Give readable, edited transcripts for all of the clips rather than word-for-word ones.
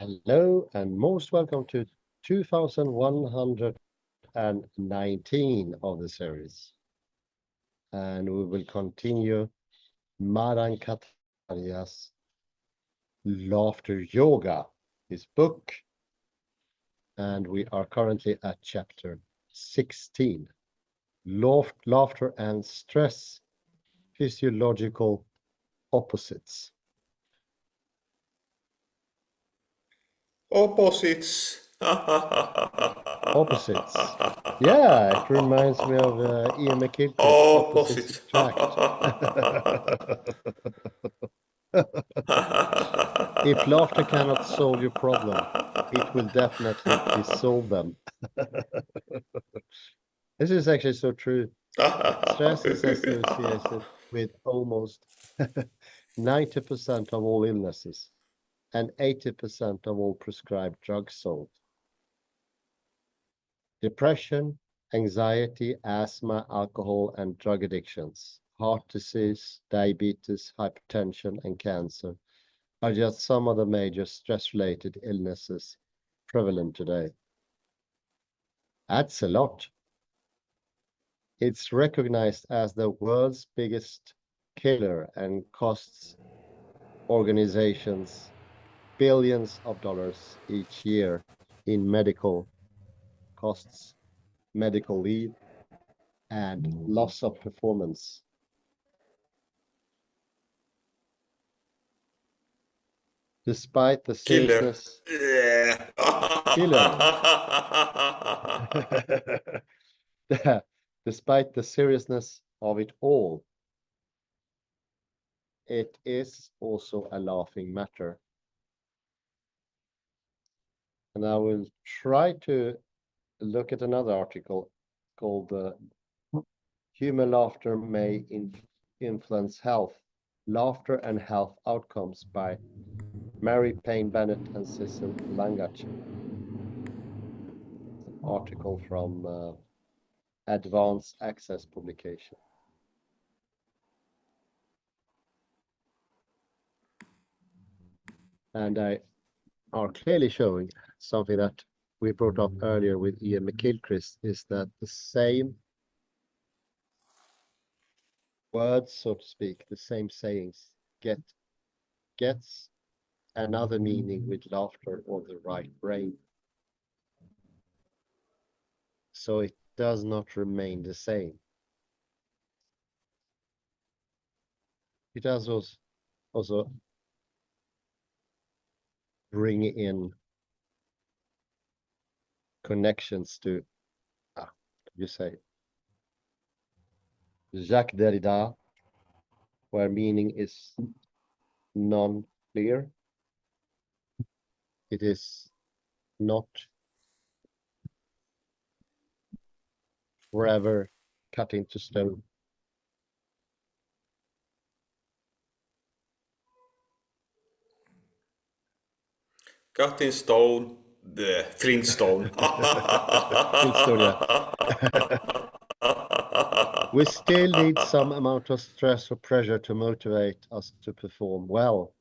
Hello and most welcome to 2119 of the series. And we will continue Madan Kataria's Laughter Yoga, his book. And we are currently at chapter 16, Laughter and Stress, Physiological Opposites. Opposites. Opposites. Yeah, it reminds me of Ian McKilcree's Opposites Opposites. Attract. If laughter cannot solve your problem, it will definitely dissolve them. This is actually so true. Stress is associated with almost 90% of all illnesses and 80% of all prescribed drugs sold. Depression, anxiety, asthma, alcohol, and drug addictions, heart disease, diabetes, hypertension, and cancer are just some of the major stress-related illnesses prevalent today. That's a lot. It's recognized as the world's biggest killer and costs organizations billions of dollars each year in medical costs, medical leave, and loss of performance. Despite the Killer. seriousness, killer. Despite the seriousness of it all, it is also a laughing matter. And I will try to look at another article called Humor Laughter May Influence Health, Laughter and Health Outcomes by Mary Payne Bennett and Cecil Langach. An article from Advanced Access publication. And I are clearly showing something that we brought up earlier with Ian McKilcreest, is that the same words, so to speak, the same sayings gets another meaning with laughter or the right brain. So it does not remain the same. It does also bring in connections to, you say, Jacques Derrida, where meaning is non-clear. It is not forever cut into stone. Cut in stone. The Flintstone. Flintstone, yeah. We still need some amount of stress or pressure to motivate us to perform well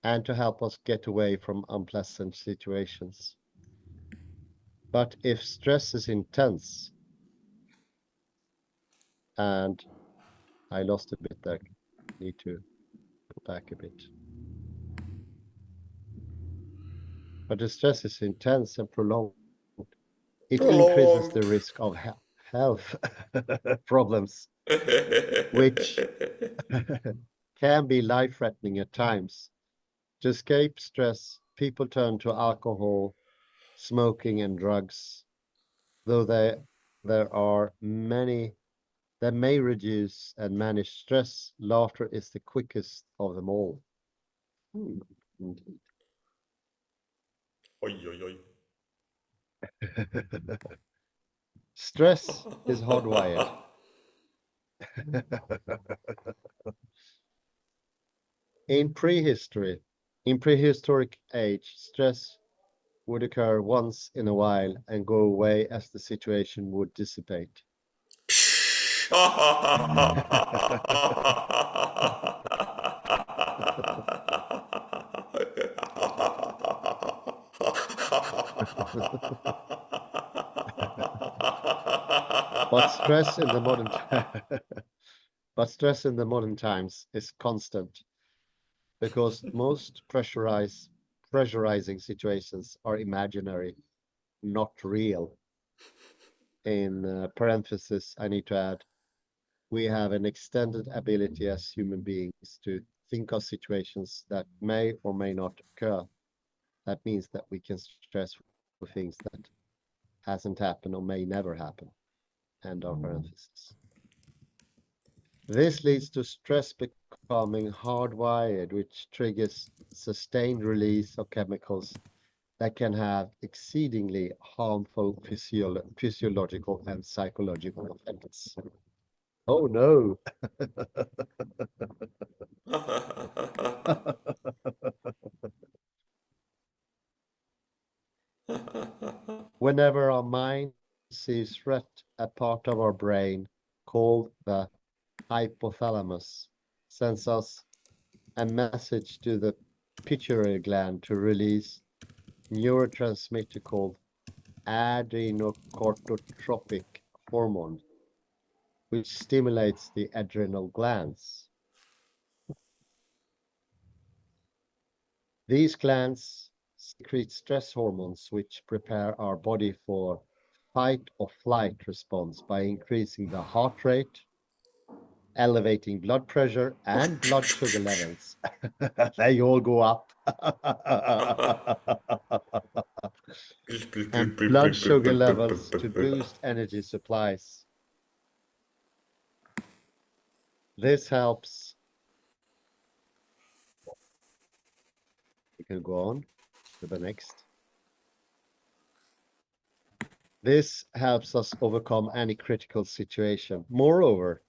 and to help us get away from unpleasant situations. But if stress is intense, and I lost a bit there, need to go back a bit. But the stress is intense and prolonged. It increases the risk of health problems, which can be life-threatening at times. To escape stress, people turn to alcohol, smoking, and drugs, though there are many that may reduce and manage stress. Laughter is the quickest of them all. Indeed. Oi, oi, oi. Stress is hardwired. In prehistory, in prehistoric age, stress would occur once in a while and go away as the situation would dissipate. But stress in the modern but stress in the modern times is constant because most pressurizing situations are imaginary, not real. In parenthesis, I need to add, we have an extended ability as human beings to think of situations that may or may not occur. That means that we can stress for things that hasn't happened or may never happen. End of parenthesis. This leads to stress becoming hardwired, which triggers sustained release of chemicals that can have exceedingly harmful physiological and psychological effects. Oh no! Whenever our mind sees threat, a part of our brain called the hypothalamus sends us a message to the pituitary gland to release neurotransmitter called adrenocorticotropic hormone, which stimulates the adrenal glands. These glands secrete stress hormones, which prepare our body for fight or flight response by increasing the heart rate, elevating blood pressure and blood sugar levels. They all go up. And blood sugar levels to boost energy supplies. This helps. We can go on to the next. This helps us overcome any critical situation. Moreover,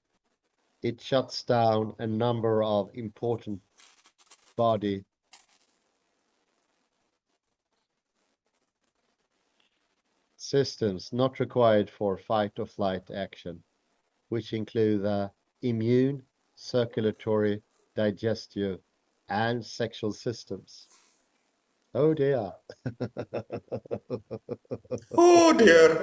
it shuts down a number of important body systems not required for fight or flight action, which include the immune, circulatory, digestive, and sexual systems. Oh dear. Oh dear.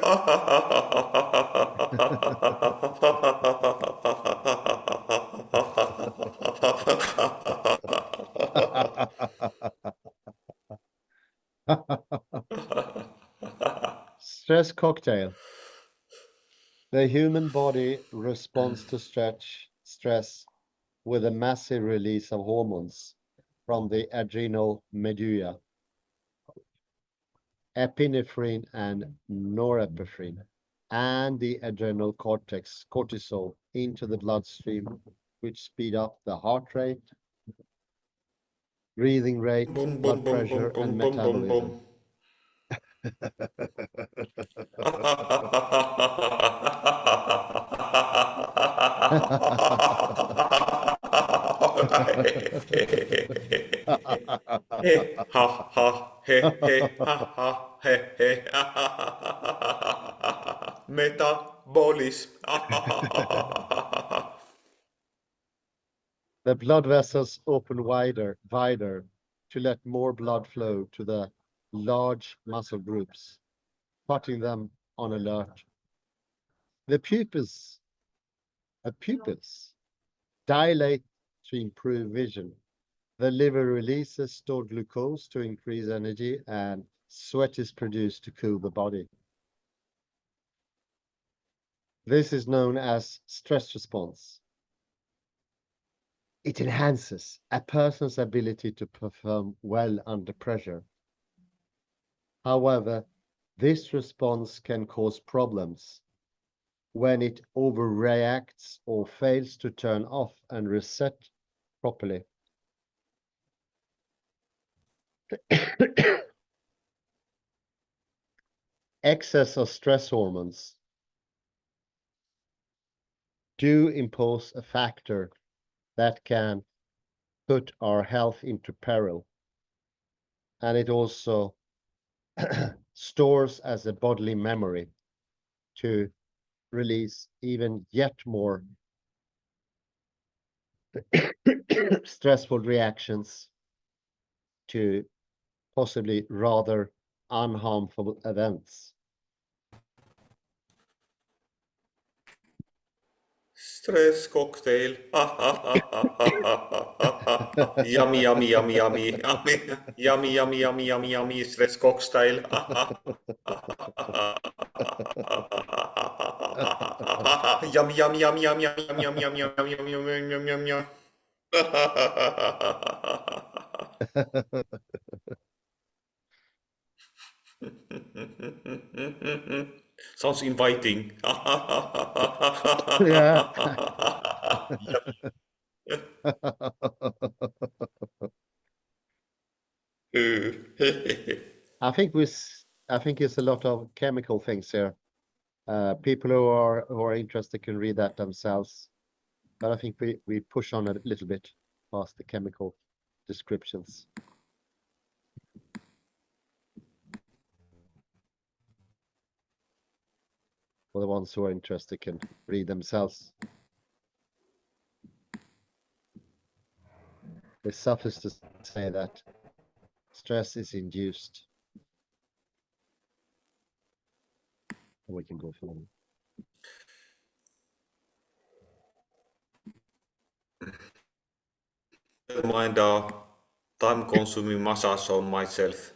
Stress cocktail. The human body responds to stress with a massive release of hormones from the adrenal medulla, epinephrine and norepinephrine, and the adrenal cortex, cortisol, into the bloodstream, which speed up the heart rate, breathing rate, Boom, boom, blood boom, boom, pressure, and boom, boom, boom, metabolism. boom. He ha ha he he ha ha he he metabolism. The blood vessels open wider to let more blood flow to the large muscle groups, putting them on alert. The pupils dilate to improve vision. The liver releases stored glucose to increase energy, and sweat is produced to cool the body. This is known as stress response. It enhances a person's ability to perform well under pressure. However, this response can cause problems when it overreacts or fails to turn off and reset properly. Excess of stress hormones do impose a factor that can put our health into peril. And it also stores as a bodily memory to release even yet more stressful reactions to possibly rather unharmful events. Stress cocktail. Yummy, yummy, yummy, yummy, yummy, yummy, yummy, yummy, yummy, yummy. Stress cocktail. Yummy, yummy, yummy, yummy, yummy, yummy, yummy, yummy, yummy, yummy, yummy, yummy, yummy, yummy. Sounds inviting. Yeah. I think it's a lot of chemical things here. People who are interested can read that themselves. But I think we push on a little bit past the chemical descriptions. For the ones who are interested can read themselves. It suffers to say that stress is induced. We can go for them. Never mind time-consuming massage on myself.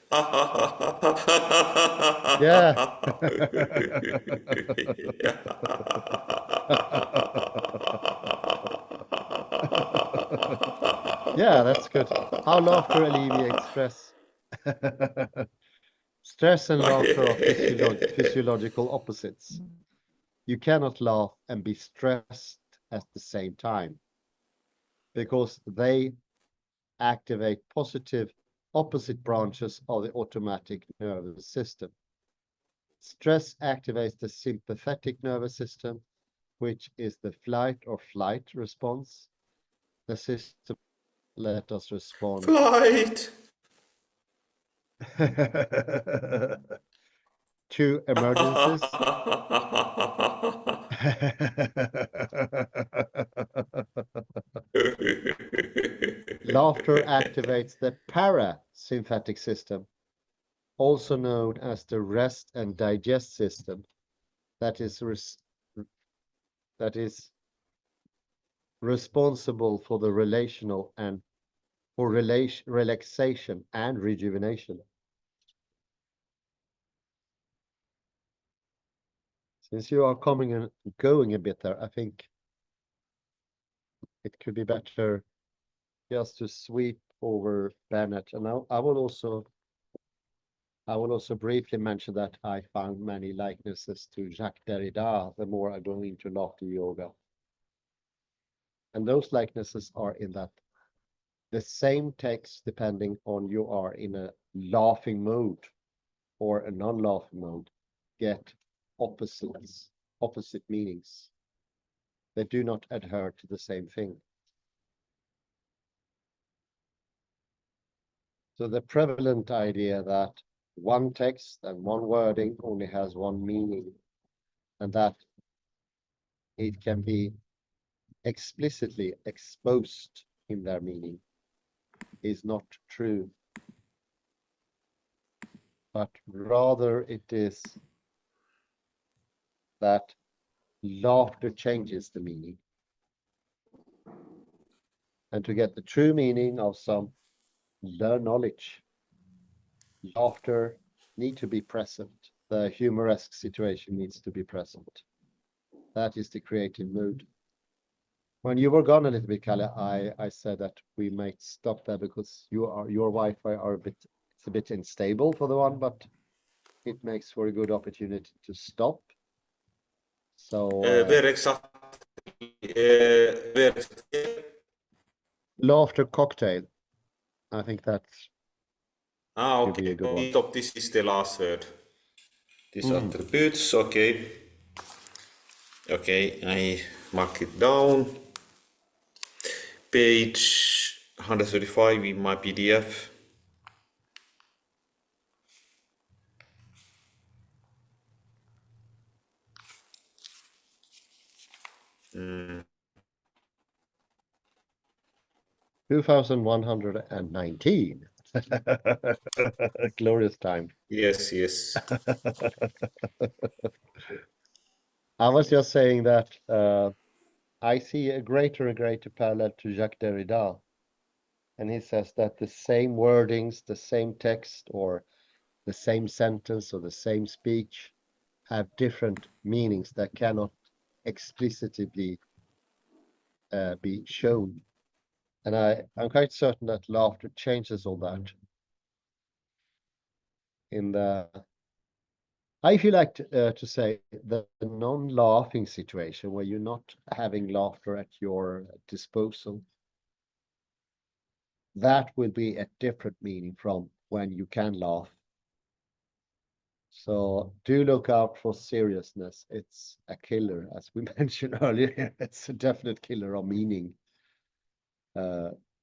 Yeah. Yeah, that's good. How laughter alleviates stress. Stress and laughter are physiological opposites. You cannot laugh and be stressed at the same time because they activate positive opposite branches of the automatic nervous system. Stress activates the sympathetic nervous system, which is the flight or flight response. The system let us respond Flight. to emergencies. Laughter activates the parasympathetic system, also known as the rest and digest system, that is responsible for the relational and for relaxation and rejuvenation. Since you are coming and going a bit there, I think it could be better just to sweep over Bennett. And I will also briefly mention that I found many likenesses to Jacques Derrida the more I go into laughter yoga. And those likenesses are in that the same text, depending on you are in a laughing mode or a non-laughing mode, get opposite meanings. They do not adhere to the same thing. So the prevalent idea that one text and one wording only has one meaning, and that it can be explicitly exposed in their meaning, is not true. But rather it is that laughter changes the meaning. And to get the true meaning of some learned knowledge, laughter needs to be present. The humoresque situation needs to be present. That is the creative mood. When you were gone a little bit, Kalle, I said that we might stop there because your Wi-Fi are it's a bit unstable for the one, but it makes for a good opportunity to stop. So Where exactly? Where exactly? laughter cocktail. I think that could be a Okay. good one. Stop. This is the last word. These attributes. Okay. Okay. I mark it down. Page 135 in my PDF. Mm. 2119. Glorious time. Yes, yes. I was just saying that I see a greater and greater parallel to Jacques Derrida. And he says that the same wordings, the same text, or the same sentence, or the same speech have different meanings that cannot explicitly be shown. And I'm quite certain that laughter changes all that. In the, I feel like to say the non-laughing situation where you're not having laughter at your disposal, that will be a different meaning from when you can laugh. So do look out for seriousness. It's a killer, as we mentioned earlier. It's a definite killer of meaning.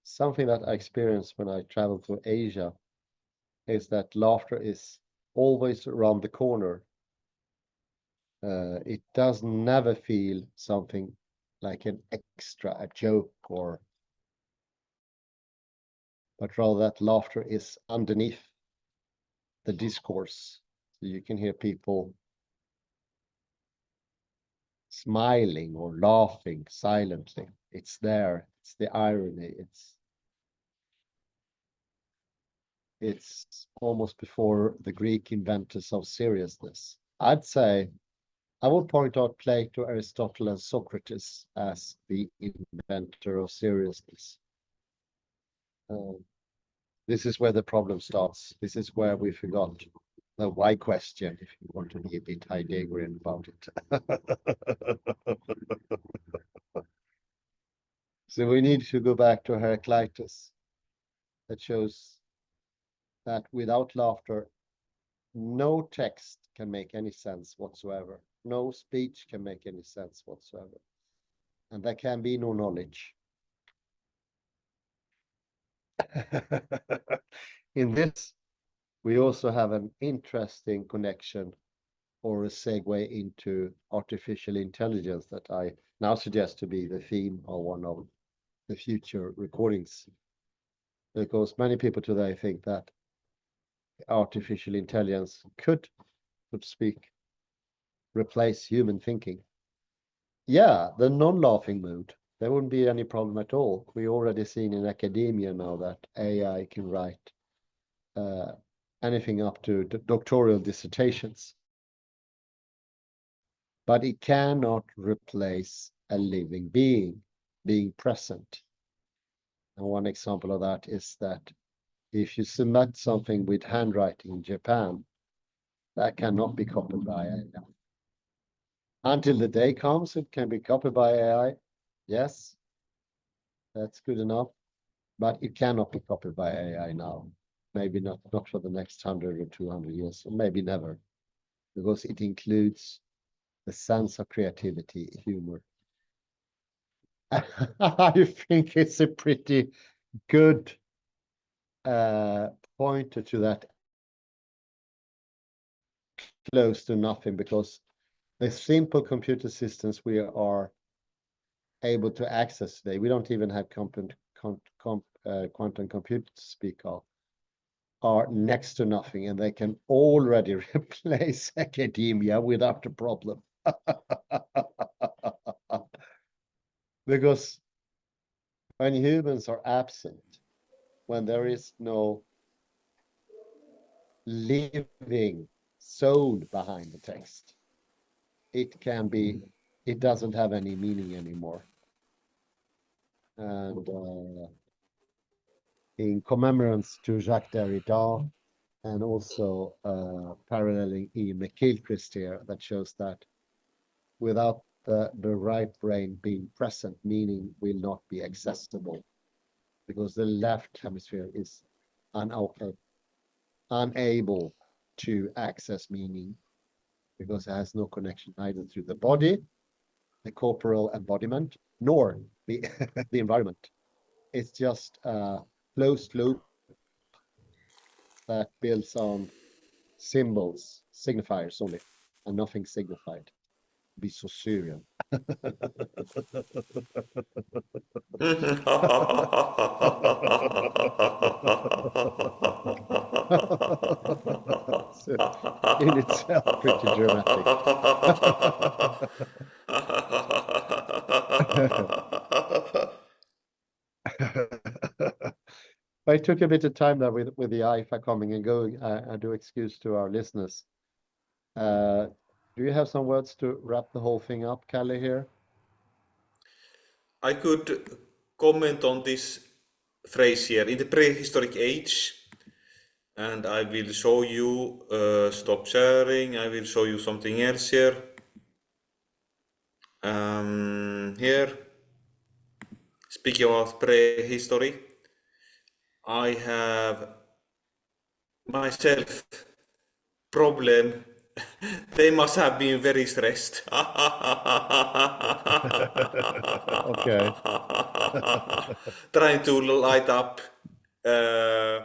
Something that I experienced when I traveled to Asia is that laughter is always around the corner. It does never feel something like an extra, a joke, or but rather that laughter is underneath the discourse. So you can hear people smiling or laughing silently. It's there. It's the irony. It's almost before the Greek inventors of seriousness. I'd say I would point out Plato, Aristotle, and Socrates as the inventor of seriousness. This is where the problem starts. This is where we forgot the why question, if you want to be a bit Heideggerian about it. So we need to go back to Heraclitus. That shows that without laughter, no text can make any sense whatsoever. No speech can make any sense whatsoever. And there can be no knowledge. In this, we also have an interesting connection or a segue into artificial intelligence that I now suggest to be the theme of one of the future recordings. Because many people today think that artificial intelligence could, so to speak, replace human thinking. Yeah, the non-laughing mood, there wouldn't be any problem at all. We already seen in academia now that AI can write anything up to doctoral dissertations. But it cannot replace a living being present. And one example of that is that if you submit something with handwriting in Japan, that cannot be copied by AI. Until the day comes, it can be copied by AI. Yes, that's good enough, but it cannot be copied by AI now. Maybe not for the next 100 or 200 years, or maybe never, because it includes the sense of creativity, humor. I think it's a pretty good pointer to that, close to nothing, because the simple computer systems we are able to access today, we don't even have quantum computers to speak of, are next to nothing, and they can already replace academia without a problem. Because when humans are absent, when there is no living soul behind the text, it doesn't have any meaning anymore. And in commemorance to Jacques Derrida, and also paralleling Ian McGilchrist here, that shows that without the right brain being present, meaning will not be accessible, because the left hemisphere is unable to access meaning, because it has no connection either to the body, the corporal embodiment, nor the, the environment. It's just a closed loop that builds on symbols, signifiers only, and nothing signified. Be so Syrian. So, in itself, pretty dramatic. I took a bit of time there with the IFA coming and going. I do excuse to our listeners. Do you have some words to wrap the whole thing up, Kalle, here? I could comment on this phrase here in the prehistoric age, and I will show you, stop sharing, I will show you something else here. Here, speaking about prehistory, I have myself problem. They must have been very stressed. Okay. Trying to light up uh,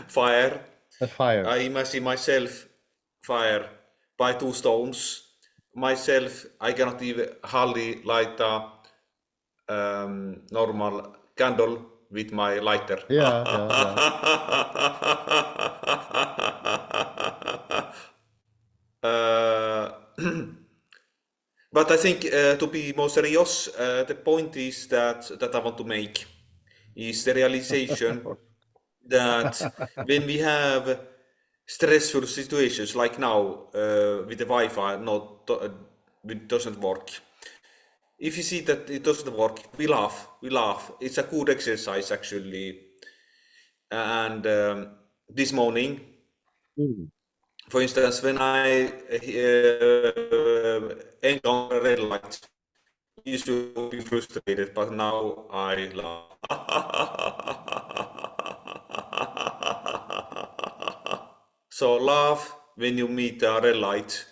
fire. A fire. I imagine myself fire by 2 stones. Myself, I cannot even hardly light a normal candle with my lighter. Yeah, yeah, yeah. Uh, but I think to be more serious, the point is that I want to make is the realization that when we have stressful situations like now with the Wi-Fi it doesn't work. If you see that it doesn't work, we laugh. It's a good exercise actually. And this morning, for instance, when I encounter a red light, I used to be frustrated, but now I laugh. So laugh when you meet a red light,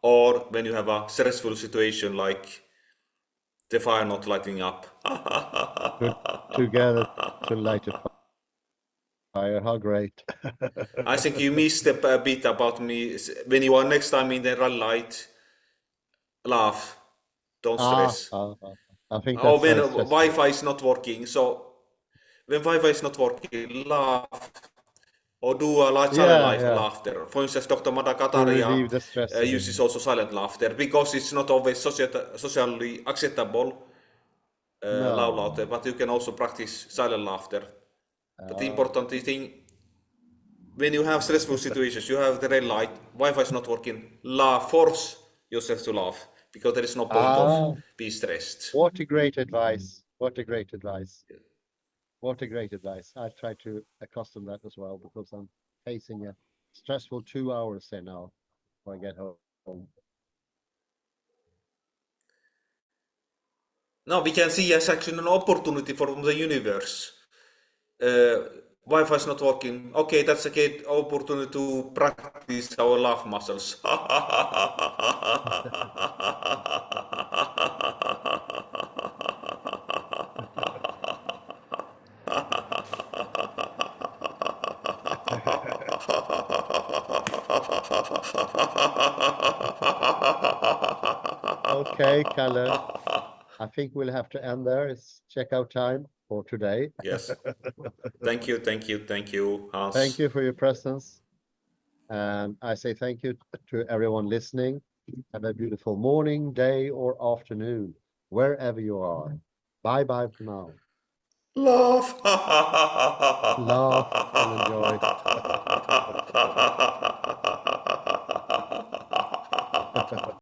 or when you have a stressful situation like the fire not lighting up. Put together to light a fire. How great. I think you missed a bit about me. When you are next time in the red light, laugh, don't stress. I think Or that's when very stressful. Wi-Fi is not working. So when Wi-Fi is not working, laugh or do a silent Yeah, yeah. laughter. For instance, Dr. Madan To Kataria relieve the stress a uses little. also silent laughter because it's not always socially acceptable loud No. laughter, but you can also practice silent laughter. But the Uh, important thing, when you have stressful situations, you have the red light, Wi-Fi is not working, laugh, force yourself to laugh because there is no point of ah, being stressed. what a great advice. What a great advice. What a great advice. I try to accustom that as well because I'm facing a stressful 2 hours here now when I get home. Now we can see as actually an opportunity from the universe. Uh, Wi-Fi is not working. Okay, that's a great opportunity to practice our laugh muscles. Okay, Kalle. I think we'll have to end there. It's checkout time for today. Yes. Thank you, thank you, thank you, Thank Hans. you for your presence. And I say thank you to everyone listening. Have a beautiful morning, day, or afternoon, wherever you are. Bye bye for now. Laugh. Laugh and enjoy.